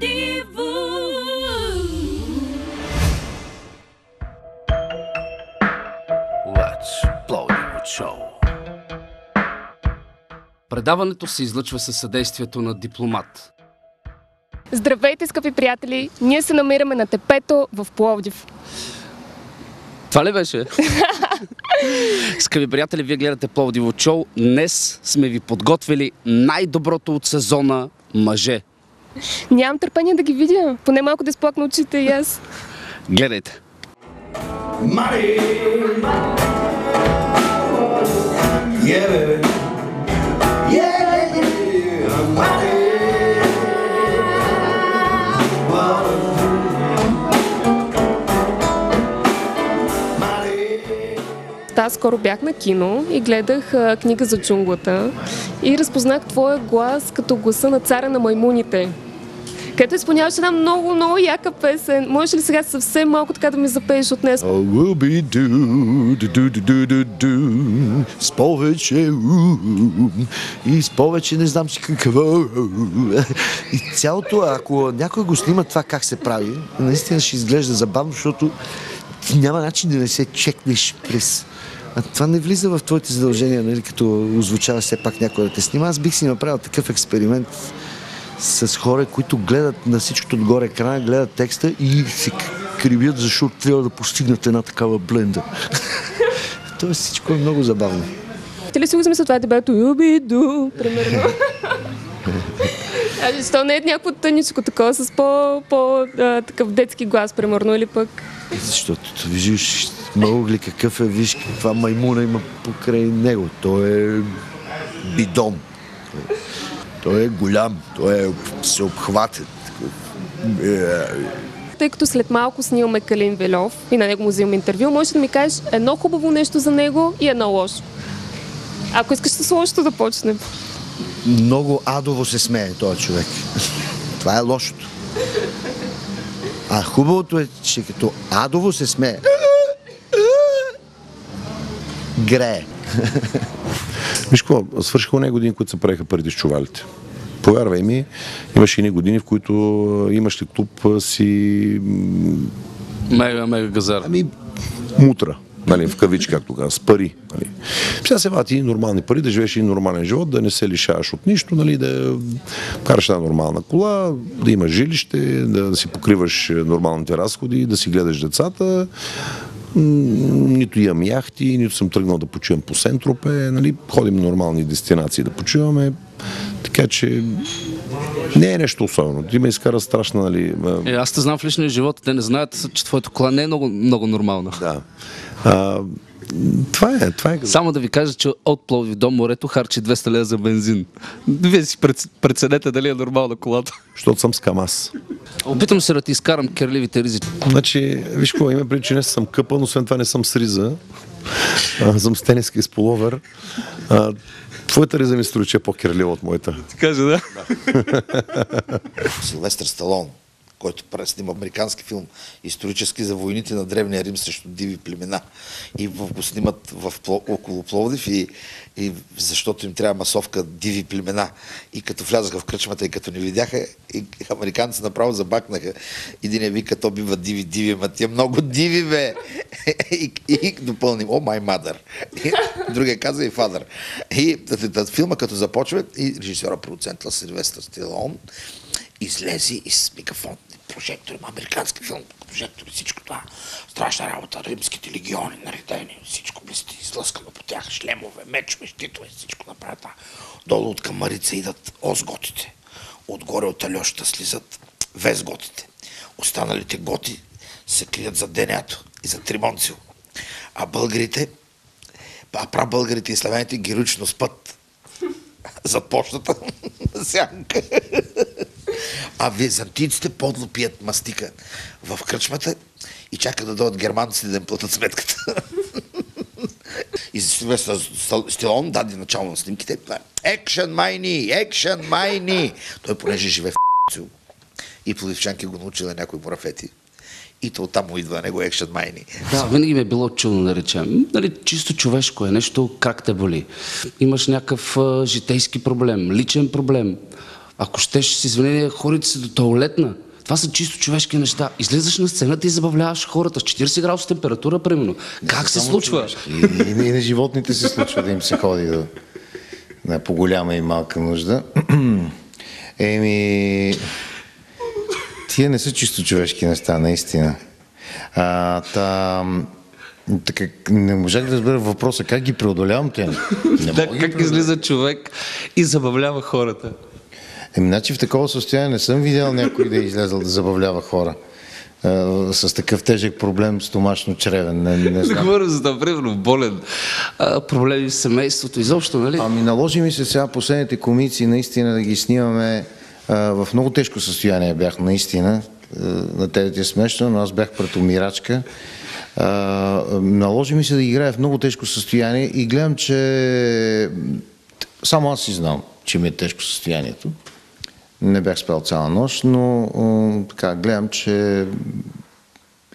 Диво. Пловдиво шоу. Предаването се излъчва със съдействието на Дипломат. Здравейте, скъпи приятели! Ние се намираме на Тепето в Пловдив. Това ли беше? Скъпи приятели, вие гледате Пловдиво шоу. Днес сме ви подготвили най-доброто от сезона мъже. Нямам търпение да ги видя. Поне малко да изплакна очите и аз. Гледайте. Money. Yeah, baby. Yeah, money. Аз скоро бях на кино и гледах книга за джунглата и разпознах твоя глас като гласа на царя на маймуните. Където изпълняваш една много яка песен. Можеш ли сега съвсем малко така да ми запееш от нея? I will be do с повече и с повече не знам си какво. И цялото, ако някой го снима това как се прави, наистина ще изглежда забавно, защото ти няма начин да не се чекнеш през... А това не влиза в твоите задължения, нали, като озвучава все пак някой да те снима. Аз бих си направил такъв експеримент с хора, които гледат на всичкото отгоре екрана, гледат текста и се кривят, защото трябва да постигнат една такава бленда. Тоест всичко е много забавно. Ти ли си го измисля това дебето? Юбиду, примерно. А защо не е някакво тъничко такова с по-такъв детски глас, примерно, или пък? Защото виждаш много ли какъв е, виж каква маймуна има покрай него. Той е бидон. Той е голям, той е всеобхватен. Тъй като след малко снимаме Калин Вельов и на него му взимам интервю, можеш да ми кажеш едно хубаво нещо за него и едно лошо. Ако искаш с лошото да почнем. Много адово се смее този човек. Това е лошото. А хубавото е, че като адово се смее, грее. Виж какво, свършиха онези години, които се правиха преди с чувалите. Повярвай ми, имаше едни години, в които имаш ли клуб си... Мега газар. Ами, мутра, нали, в кавички, както казва, с пари. Нали. Сега се вати нормални пари, да живееш един нормален живот, да не се лишаваш от нищо, нали, да караш една нормална кола, да имаш жилище, да си покриваш нормалните разходи, да си гледаш децата. Нито имам яхти, нито съм тръгнал да почивам по Сентропе, нали, ходим на нормални дестинации да почиваме, така че не е нещо особено. Ти ме изкара страшна, нали... Аз те знам в личния живот, те не знаят, че твоето кола не е много нормално. Да. Това е. Само да ви кажа, че от Пловдив до морето харчи 200 лева за бензин. Вие си преценете дали е нормална колата. Защото съм с КамАЗ. Опитам се да ти изкарам керливите ризи. Значи, виж какво, има преди, че не съм къпан, освен това не съм с риза. Съм с тениска и с половер. Твоята риза ми струва, че е по-керлива от моята. Ти кажа, да? Силвестър Сталон, който снима американски филм исторически за войните на Древния Рим срещу диви племена. И го снимат около Пловдив и защото им трябва масовка диви племена. И като влязаха в кръчмата и като не видяха, и американци направо забакнаха. Един вика, то бива диви, ма тия много диви, бе! И допълним, о, май мадър. Другия каза и фадър. И филма като започва, и режисьора, продуцент Силвестър Сталон излезе и с микрофон, прожектори, американски филм, прожектори, всичко това. Страшна работа, римските легиони, наредени, всичко блести, излъскано по тях, шлемове, мечове, щитове, всичко направят. Долу от камарица идат осготите. Отгоре от Алешата слизат везготите. Останалите готи се крият за Денято и за Тримонцил. А българите, прабългарите и славяните героично спът зад почтата сянка. А византийците подло пият мастика в кръчмата и чакат да дойдат германците да им платят сметката. И Силвестър Сталон даде начало на снимките. Екшън майни! Той понеже живее в Цил и пловдивчанки го научила някой мурафети. И то оттам му идва на него екшън майни. Да, винаги ми е било чудно да речем. Нали, чисто човешко е нещо, как те боли. Имаш някакъв житейски проблем, личен проблем. ако щеш с извинение, ходите се до тоалетна. Това са чисто човешки неща. Излизаш на сцената и забавляваш хората с 40 градуса температура, примерно. Как се случва? И на животните се случва да им се ходи по голяма и малка нужда. Тия не са чисто човешки неща, наистина. Така, не можах да разбера въпроса, как ги преодолявам те? Как излиза човек и забавлява хората? Значи в такова състояние не съм видял някой да е излезъл да забавлява хора. С такъв тежък проблем стомашно-чревен. Не знам. Говоря за това, примерно, болен. Проблеми с семейството, изобщо, нали? Наложи ми се сега последните комици наистина да ги снимаме в много тежко състояние бях наистина. На тебе ти е смешно, но аз бях пред умирачка. Наложи ми се да играя в много тежко състояние и гледам, че само аз си знам, че ми е тежко състоянието. Не бях спал цяла нощ, но така гледам, че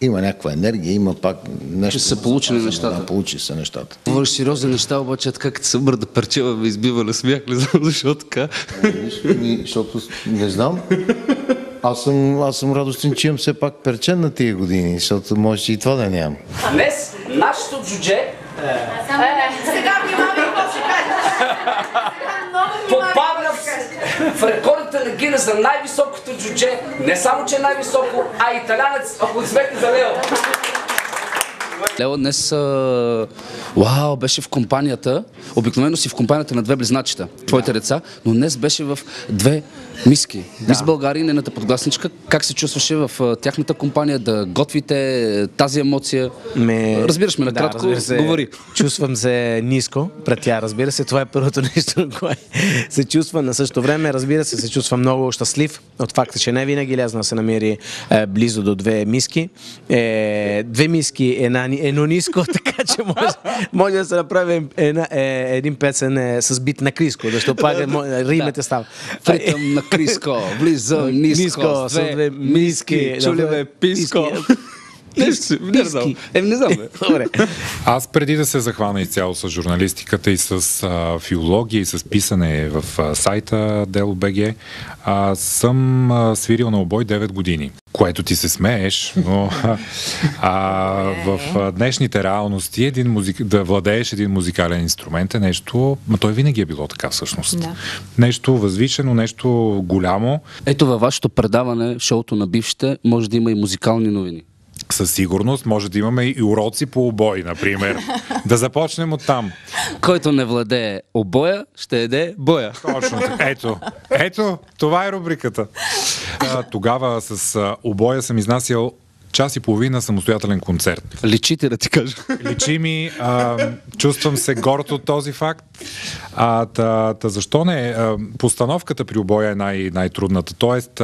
има някаква енергия, има пак нещо. Че са получили нещата. Да, получи се нещата. Говориш сериозни неща, обаче така като се мърда парчева ме избива на смях, не знам защо така. Защото не знам. Аз съм радостен, че имам все пак перчен на тия години, защото може и това да нямам. Днес нашето джудже Сега внимавай какво ще кажеш. попадна в рекордите на Гинес за най-високото джудже. Не само, че е най-високо, а италянец аплодисменти за Лео. Лео днес беше в компанията, обикновено си в компанията на две близначета, твоите деца, но днес беше в две миски. Мис България и нейната подгласничка. Как се чувстваше в тяхната компания да готвите тази емоция? Разбираш ме, накратко, говори. Чувствам се ниско пред тя, разбира се. Това е първото нещо, което се чувства. На същото време, разбира се чувствам много щастлив от факта, че не винаги лязна се намери близо до две миски. Две миски едно ниско, така че може да се направи един песен с бит на Криско, защото пак римите става. Фритъм на Криско, влизам ниско, с две миски, чули ме писко. Не знам. Добре. Аз преди да се захвана изцяло с журналистиката и с филология и с писане в сайта Дело.bg, съм свирил на обой 9 години. Което ти се смееш, но в днешните реалности да владееш един музикален инструмент е нещо, той винаги е било така всъщност. Да. Нещо възвишено, нещо голямо. Ето във вашето предаване, шоуто на бившите, може да има и музикални новини. Със сигурност може да имаме и уроци по обой, например. Да започнем от там. Който не владее обоя, ще еде боя. Точно така. Ето, това е рубриката. Тогава с обоя съм изнасял час и половина самостоятелен концерт. Личите, да ти кажа. Личи ми, чувствам се горд от този факт. Защо не? Постановката при обоя е най-трудната. Тоест,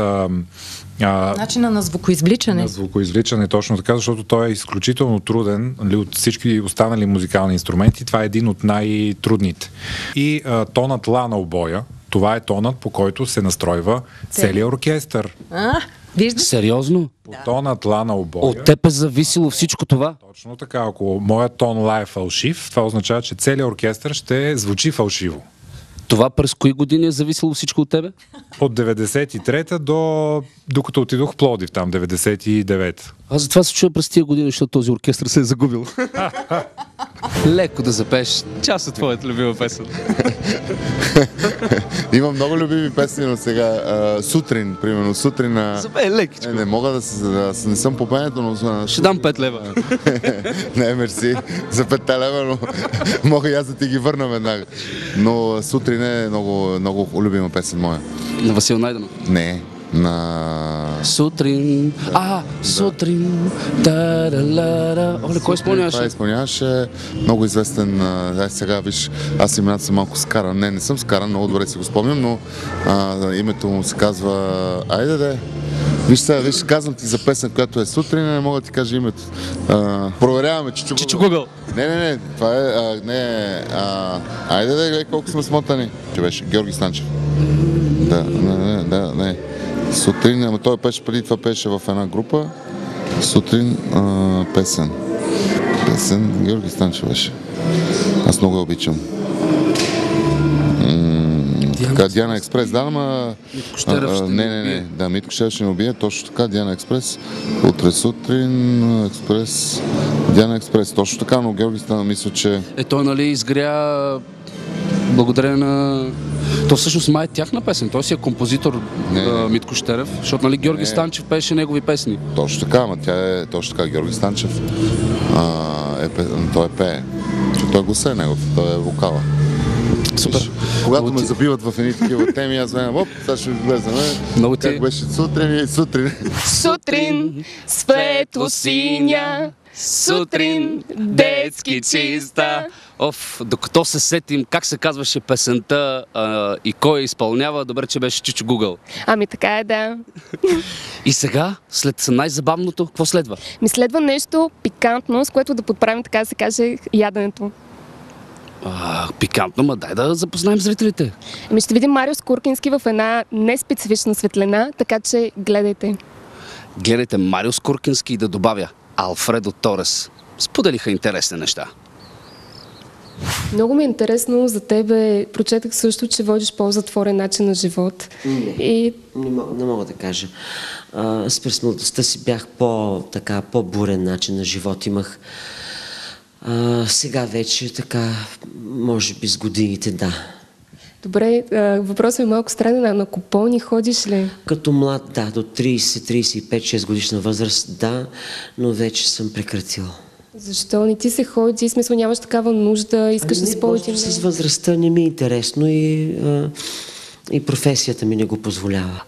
начина на звукоизвличане. На звукоизвличане, точно така, защото той е изключително труден. От всички останали музикални инструменти, това е един от най-трудните. И тонът ла на обоя, това е тонът, по който се настройва целият оркестър. Виждаш? Сериозно? По тонът ла на обоя. От теб е зависело всичко това? Точно така. Ако моят тон ла е фалшив, това означава, че целият оркестър ще звучи фалшиво. Това през кои години е зависело всичко от тебе? От 93-та докато отидох в Пловдив, там, 99-та. Аз затова се чуя през тия години, защото този оркестър се е загубил. Леко да запееш част от твоята любима песен. Има много любими песни, но сега сутрин, примерно, сутрин... Запей лекичко. Не мога не съм по пенето, но... Ще дам 5 лева. Не, мерси, за 5 лева, но мога и аз да ти ги върна веднага. Но сутрин е много любима песен моя. На Васил Найденов? Не, на... Сутрин, сутрин, да-да-ла-да. Оле, кой изпълняваше? Това изпълняваше много известен, сега виж, аз имената съм малко скаран. Не съм скаран, много добре си го спомням, но името му се казва... Айде. Виж, казвам ти за песен, която е сутрин, не мога да ти кажа името. Проверяваме Чичо Гугъл. Не, това е... Айде, колко сме смотани. Че беше Георги Станчев. Не. Сутрин, ама той пеше преди това, пеше в една група. Сутрин, песен. Георги Станчев беше. Аз много я обичам. Така, Диана Експрес, да, ама... Митко Щерев ще не. Да, Митко Щерев ще ме убие, точно така, Диана Експрес. Утре сутрин, Експрес, Диана Експрес, точно така, но Георги Стана мисля, че... Той, нали, изгря благодарение на... То всъщност май е тяхна песен, той си е композитор Митко Щерев, защото, нали, Георги Станчев пееше негови песни. Точно така, ама тя е точно така, Георги Станчев. Той пее. Той гласа е негов, той е вокала. Супер. Когато ме забиват в едни такива теми, аз знам, сега ще влезем. Много как беше сутрин. Сутрин, светло синя, сутрин, детски чиста. Докато се сетим как се казваше песента и кой я изпълнява, добре, че беше Чичо Гугъл. Ами така е, да. И сега, след най-забавното, какво следва? Следва нещо пикантно, с което да подправим, така да се каже, яденето. Пикантно, ма дай да запознаем зрителите. Ще видим Марио Скуркински в една неспецифична светлина, така че гледайте. Гледайте Марио Скуркински и да добавя Алфредо Торес. Споделиха интересни неща. Много ми е интересно за тебе. Прочетах също, че водиш по-затворен начин на живот. Не мога да кажа. С през младостта си бях по-бурен начин на живот имах. Сега вече така, може би с годините, да. Добре, въпросът е малко странен, на купони ходиш ли? Като млад, да, до 30-35-6 годишна възраст, да, но вече съм прекратил. Защо не ти се ходи? Смисъл, нямаш такава нужда, искаш да си повече? С възрастта не ми е интересно и професията ми не го позволява.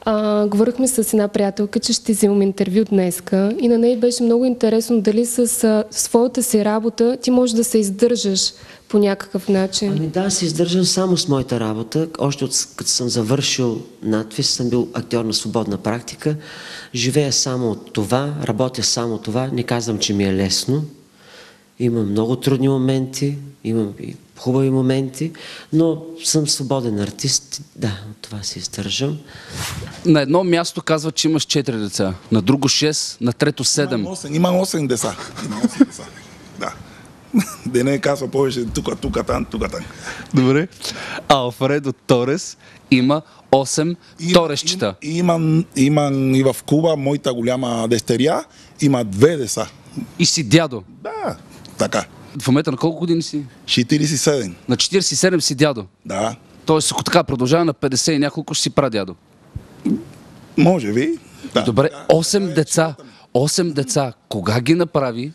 Говорихме с една приятелка, че ще вземам интервю днеска и на нея беше много интересно дали с своята си работа ти можеш да се издържаш по някакъв начин. Ами да, се издържам само с моята работа. Още като съм завършил надпис, съм бил актьор на свободна практика. Живея само от това, работя само от това. Не казвам, че ми е лесно. Имам много трудни моменти, имам и хубави моменти, но съм свободен артист. Да, от това се издържам. На едно място казва, че имаш 4 деца, на друго 6, на трето 7. Имам 8 деца. Да. Да не казва повече тук, там. Добре. Алфредо Торес има 8 торешчета. Имам и в Куба, моята голяма дъщеря, има 2 деца. И си дядо? Да, така. В момента на колко години си? 47. На 47 си дядо? Да. Тоест, ако така продължава на 50 и няколко, ще си прадядо? Може би. Да. Добре, 8 деца. 8 деца. Кога ги направи?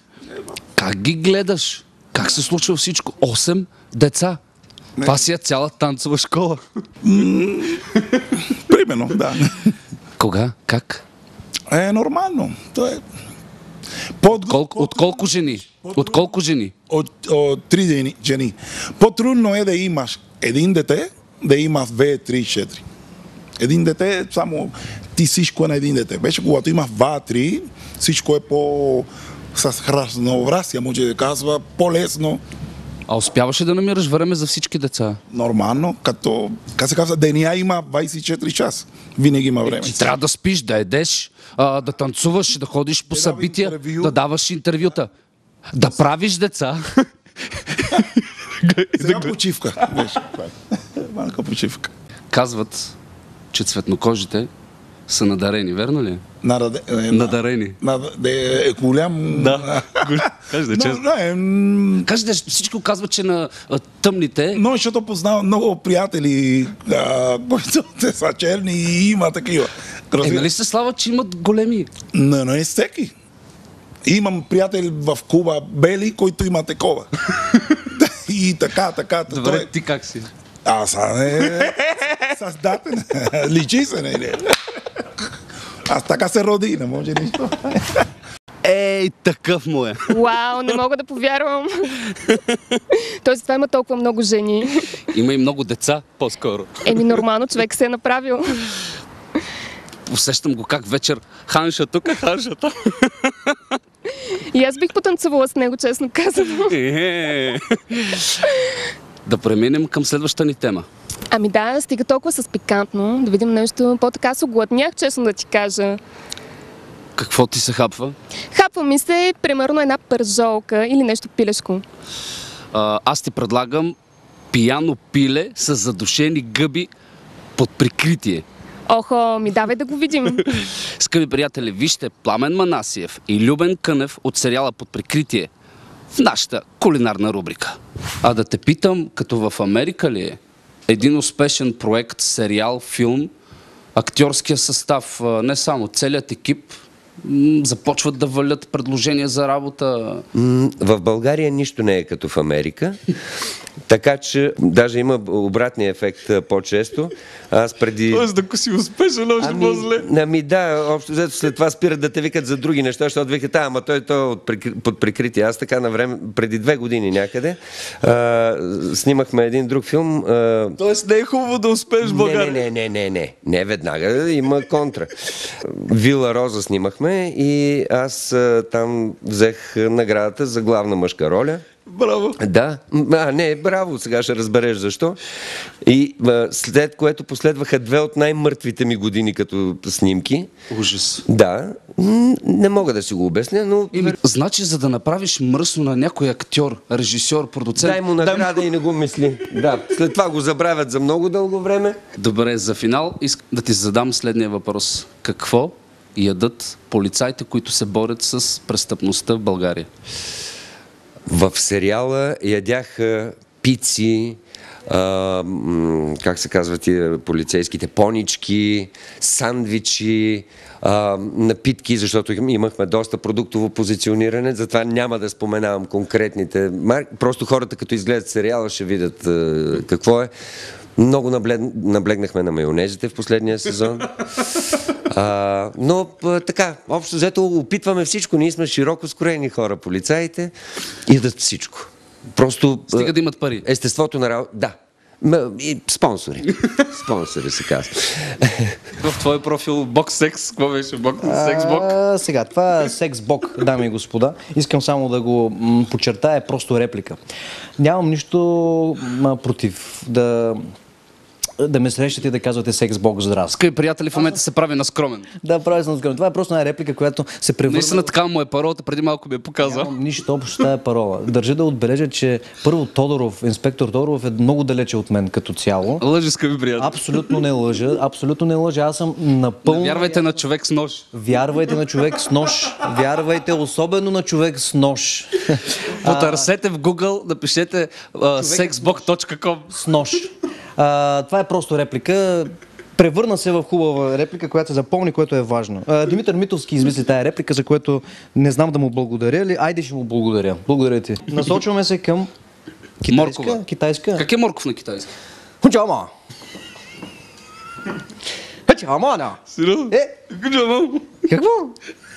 Как ги гледаш? Как се случва всичко? 8 деца. Това си е цяла танцова школа. Примерно, да. Кога? Как? Нормално. То е... От колко жени? От колко жени? От 3 жени. По-трудно е да имаш един дете, да имаш 2, 3, 4. Един дете, само ти всичко е на един дете. Беше когато имаш 2, 3, всичко е с разнообразие, може да казва, по-лесно. А успяваше да намираш време за всички деца? Нормално, като се казва, деня има 24 часа. Винаги има време. Ти трябва да спиш, да едеш, да танцуваш, да ходиш по събития, да даваш интервюта. Да правиш деца. Сега почивка. Малка почивка. Казват, че цветнокожите са надарени, верно ли? Надарени. Е голям... Да. Кажете честно. Кажете, всичко казва, че на тъмните... Но защото познавам много приятели, които са черни и има такива. Нали се слава, че имат големи? Не е всеки. Имам приятели в Куба, бели, които има такова. И така. Добре, ти как си? Аз създатен. Личи се, не. Аз така се роди, не може нищо. Ей, такъв му е. Вау, не мога да повярвам. Тоест това има толкова много жени. Има и много деца, по-скоро. Нормално, човек се е направил. Усещам го как вечер ханша тук, ханша там. И аз бих потанцувала с него, честно казано. Да преминем към следващата ни тема. Ами да, стига толкова с пикантно, да видим нещо по-така се огладнях, честно да ти кажа. Какво ти се хапва? Хапва ми се, примерно, една пържолка или нещо пилешко. Аз ти предлагам пияно пиле с задушени гъби Под прикритие. Охо, ми давай да го видим. Скъпи приятели, вижте Пламен Манасиев и Любен Кънев от сериала Под прикритие в нашата кулинарна рубрика. А да те питам, като в Америка ли е един успешен проект, сериал, филм, актьорския състав, не само, целият екип започват да валят предложения за работа? В България нищо не е като в Америка. Така че даже има обратния ефект по-често. Аз преди... Тоест, ако си успешен, още по-зле. Ами да, общо взето след това спират да те викат за други неща, защото викат, ама той е под прикритие. Аз така на време, преди 2 години някъде, снимахме един друг филм. Тоест не е хубаво да успееш в България? Не веднага, има контра. Вила Роза снимахме и аз там взех наградата за главна мъжка роля. Браво! Да, браво, сега ще разбереш защо. И след което последваха 2 от най-мъртвите ми години като снимки. Ужас. Да, не мога да си го обясня, но... Значи, за да направиш мръсно на някой актьор, режисьор, продуцент... Дай му награда и не го мисли. Да, след това го забравят за много дълго време. Добре, за финал искам да ти задам следния въпрос. Какво ядат полицаите, които се борят с престъпността в България? В сериала ядях пици, как се казват тия полицейските, понички, сандвичи, напитки, защото имахме доста продуктово позициониране, затова няма да споменавам конкретните марки. Просто хората, като изгледат сериала, ще видят какво е. Много наблегнахме на майонезите в последния сезон. Но така, общо взето опитваме всичко. Ние сме широко скроени хора, полицаите, и дадат всичко. Просто... Стига да имат пари. Естеството на работа. Да. И спонсори. Спонсори се казва. В твой профил бокс-секс, какво беше? Секс-бок? Сега, това е секс-бок, дами и господа. Искам само да го подчертая, просто реплика. Нямам нищо против да ме срещате и да казвате секс-бок здрасти. Скъпи приятели, в момента се прави на скромен. Да, прави се на скромен. Това е просто една реплика, която се превърна... Наистина така му е паролата, преди малко ми е показал. Нямам нищо общо с тая парола. Държа да отбележа, че първо Тодоров, инспектор Тодоров е много далече от мен като цяло. Лъжи, скъпи приятели. Абсолютно не лъжа, абсолютно не лъжа. Аз съм напълно... Вярвайте на човек с нож. Вярвайте на човек с нож. Вярвайте особено на човек с нож. Потърсете в Google, напишете sexbook.com с нож. Това е просто реплика. Превърна се в хубава реплика, която се запомни, което е важно. Димитър Митовски измисли тая реплика, за което не знам да му благодаря ли. Айде ще му благодаря. Благодаря ти. Насочваме се към китайска. Как е морков на китайски? Хучама! Хучама, да! Какво?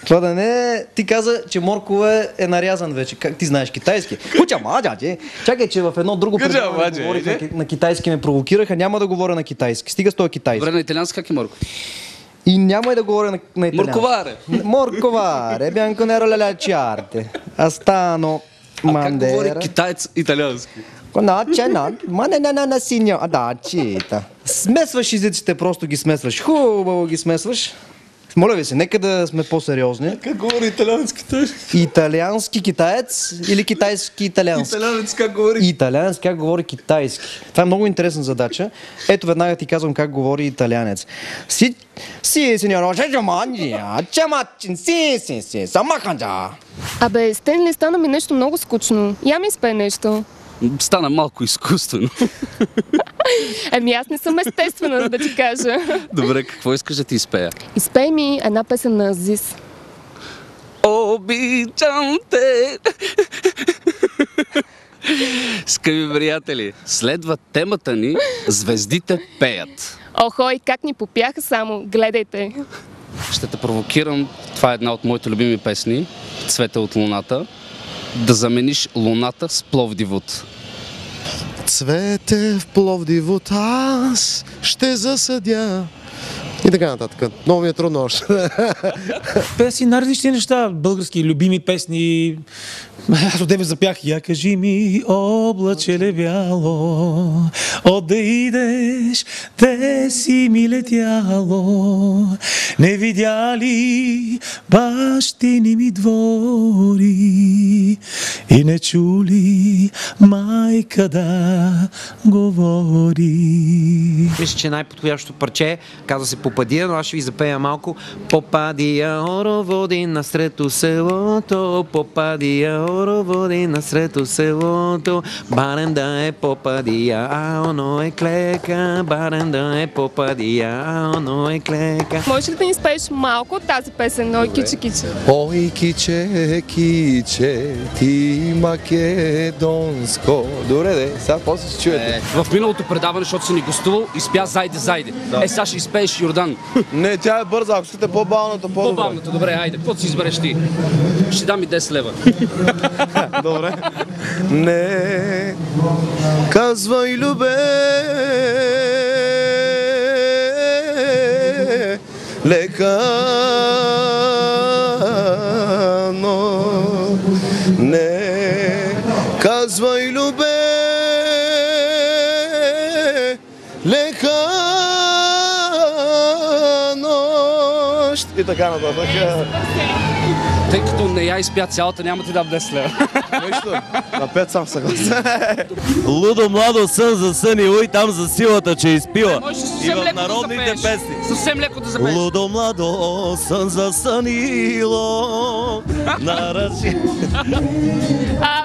Това да не... Ти каза, че моркове е нарязан вече. Как ти знаеш китайски? Хучама, дядже! Чакай, че в едно друго предаване говорих на китайски, ме провокираха. Няма да говоря на китайски. Стига с този китайски. Добре, на италиански как е морков? И няма и да говоря на италиански. Морковаре! Морковаре! Бянко неро ля чарте. Астано мандера. Как говори китаец италиански? Смесваш езиците, просто ги смесваш. Хубаво ги смесваш. Моля ви се, нека да сме по-сериозни. Как говори италиански той? Италиански китаец или китайски италиански? Италиански как говори? Италиански как говори китайски. Това е много интересна задача. Ето веднага ти казвам как говори италианец. Си, сеньор, Абе, Стенли, стана ми нещо много скучно. Я ми спе нещо. Стана малко изкуствено. Ами аз не съм естествена, да ти кажа. Добре, какво искаш да ти изпея? Изпей ми една песен на Азис. Обичам те! Скъпи приятели, следва темата ни "Звездите пеят". Охой, как ни попяха само, гледайте. Ще те провокирам, това е една от моите любими песни, "Цвете от луната", да замениш луната с Пловдивот. Цвете в Пловдивот аз ще засадя, И така нататък. Много ми е трудно още. Песни, най-различни неща, български любими песни. Аз от тебе запях: я кажи ми, облаче бяло, отде идеш, те си ми летяло, не видя ли бащини ми двори и не чули майка да говори. Мисля, че най-подходящото парче, казва се Попадия, но аз ще ви запея малко. Попадия, ороводи насред селото, Попадия, ороводи насред селото, барен да е Попадия, а оно е клека, барен да е Попадия, а оно е клека. Можеш ли да ни спееш малко от тази песен, Ой, киче, киче? Ой, киче, киче, ти македонско. Добре, де, сега после ще чуете. В миналото предаване, защото си ни гостувал, изпя Зайде, Зайде. Да. Сега ще изпееш Йордан. Не, тя е бърза, ако искате по-бавната, по-добре. По-бавната, добре, айде. Какво си избереш ти? Ще дам и 10 лева. Добре. Не, казвай, любе, лекано. Не, казвай, любе, лека нощ. И така нататък. Тъй като не я изпя цялата, няма ти дам 10 лева. Нищо, на 5 съм съгласен. Лудо младо сън за сън и уй там за силата, че изпила. И в народните песни. Съвсем леко да запееш. Лудо младо сън за сънило. Наръчи.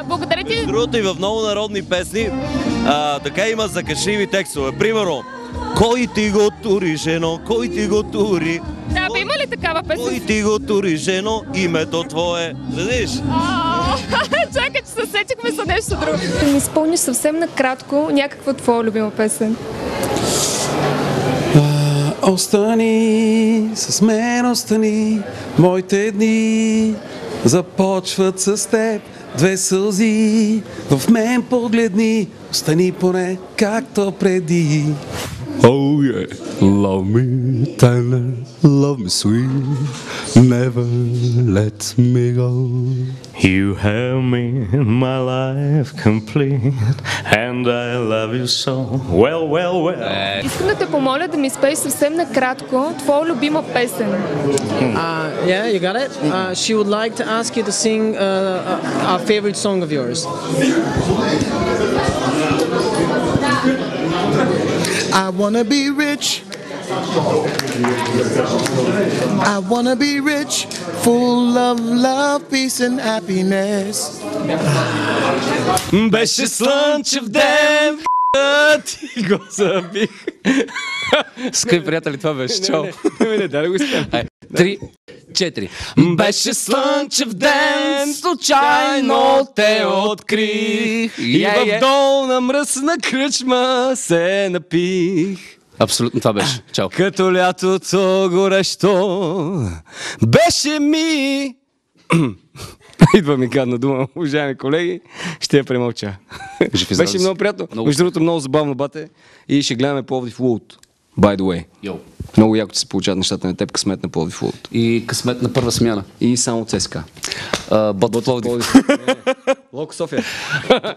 Благодаря ти. Другото и в много народни песни така има закашливи текстове. Примерно, кой ти го тури, жено, кой ти го тури? Да, бе, има ли такава песен? Кой ти го тури, жено, името твое. Видиш? Чакай, че се сетихме за нещо друго. Да ми изпълниш съвсем накратко някаква твоя любима песен. Остани с мен, остани, моите дни започват с теб. Две сълзи в мен погледни, остани поне както преди. Oh yeah, love me tender, love me sweet, never let me go. You have me in my life complete, and I love you so well, well, well. Искам да те помоля да ми спееш съвсем накратко твоя любима песен. Yeah, you got it? She would like to ask you to sing a favorite song of yours. I wanna be rich. I wanna be rich, full of love, peace and happiness. Беше слънчев ден, ти го забих. Скъпи приятели, това беше. Чао. Не, дай да го изпеем. 3, 4. Беше слънчев ден, случайно те открих и в долна мръсна кръчма се напих. Абсолютно това беше. Чао. Като лятото горещо беше ми. Идва ми гадна дума, уважаеми колеги, ще я премълча. Беше много приятно. Между другото, много забавно, бате. И ще гледаме Пловдив Луд. By the way. Йо. Много яко, че се получават нещата на теб, късмет на Пловдив Луд. И късмет на първа смяна. И само ЦСКА. Бот Пловдив. Локо София.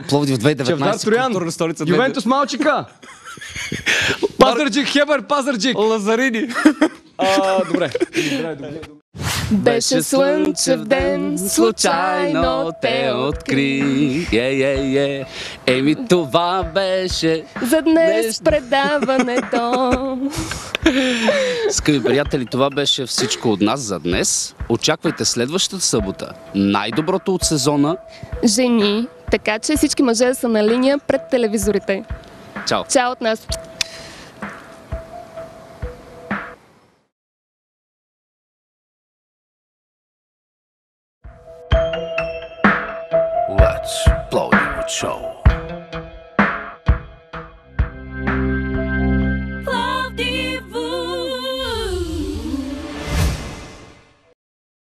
Пловдив 2019. Чавдар Троян. Столица. Ювентус Малчика. Пазарджик, Хебър, Пазарджик. Лазарини. Добре. Беше слънчев ден, случайно те открих. Еми това беше за днес предаването. Скъпи приятели, това беше всичко от нас за днес. Очаквайте следващата събота. Най-доброто от сезона. Жени, така че всички мъже да са на линия пред телевизорите. Чао. Чао от нас. Let's Plowdiwood Show. Plowdiwood.